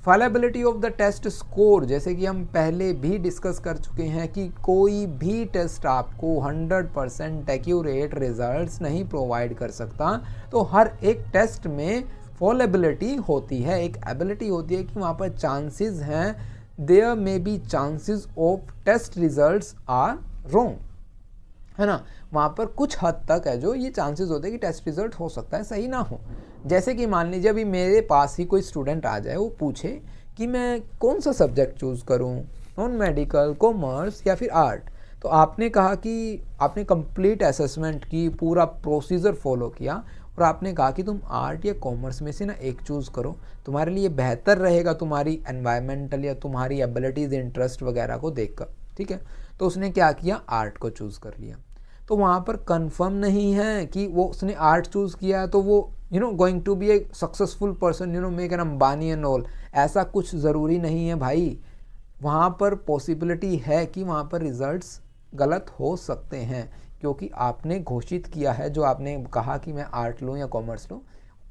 फॉलेबिलिटी ऑफ द टेस्ट स्कोर, जैसे कि हम पहले भी डिस्कस कर चुके हैं कि कोई भी टेस्ट आपको 100% एक्यूरेट रिजल्ट्स नहीं प्रोवाइड कर सकता। तो हर एक टेस्ट में फॉलेबिलिटी होती है, एक एबिलिटी होती है कि वहाँ पर चांसेस हैं, there may be chances of test results are wrong, है ना। वहाँ पर कुछ हद तक है जो ये चांसेस होते हैं कि टेस्ट रिजल्ट हो सकता है सही ना हो। जैसे कि मान लीजिए अभी मेरे पास ही कोई स्टूडेंट आ जाए, वो पूछे कि मैं कौन सा सब्जेक्ट चूज़ करूँ, नॉन मेडिकल, कॉमर्स या फिर आर्ट। तो आपने कहा कि आपने कंप्लीट असेसमेंट की, पूरा प्रोसीजर फॉलो किया और आपने कहा कि तुम आर्ट या कॉमर्स में से ना एक चूज़ करो, तुम्हारे लिए बेहतर रहेगा तुम्हारी एनवायरमेंटल या तुम्हारी एबिलिटीज़, इंटरेस्ट वगैरह को देखकर, ठीक है। तो उसने क्या किया, आर्ट को चूज़ कर लिया। तो वहाँ पर कंफर्म नहीं है कि वो उसने आर्ट चूज़ किया तो वो going to be a successful person, make an Ambani and all, ऐसा कुछ ज़रूरी नहीं है भाई। वहाँ पर पॉसिबिलिटी है कि वहाँ पर रिजल्ट्स गलत हो सकते हैं, क्योंकि आपने घोषित किया है, जो आपने कहा कि मैं आर्ट लूँ या कॉमर्स लूँ,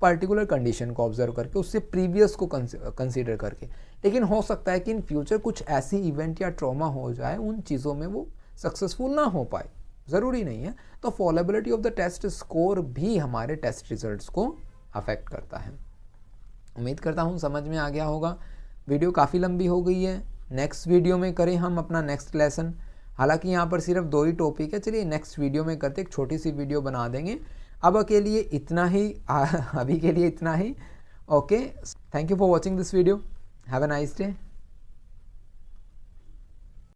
पर्टिकुलर कंडीशन को ऑब्जर्व करके, उससे प्रीवियस को कंसीडर करके। लेकिन हो सकता है कि इन फ्यूचर कुछ ऐसी इवेंट या ट्रॉमा हो जाए, उन चीज़ों में वो सक्सेसफुल ना हो पाए, ज़रूरी नहीं है। तो फॉलेबिलिटी ऑफ द टेस्ट स्कोर भी हमारे टेस्ट रिजल्ट्स को अफेक्ट करता है। उम्मीद करता हूँ समझ में आ गया होगा। वीडियो काफ़ी लंबी हो गई है, नेक्स्ट वीडियो में करें हम अपना नेक्स्ट लेसन। हालांकि यहाँ पर सिर्फ 2 ही टॉपिक है, चलिए नेक्स्ट वीडियो में करते एक छोटी सी वीडियो बना देंगे। अब के लिए इतना ही, अभी के लिए इतना ही। Okay, thank you for watching this video, have a nice day.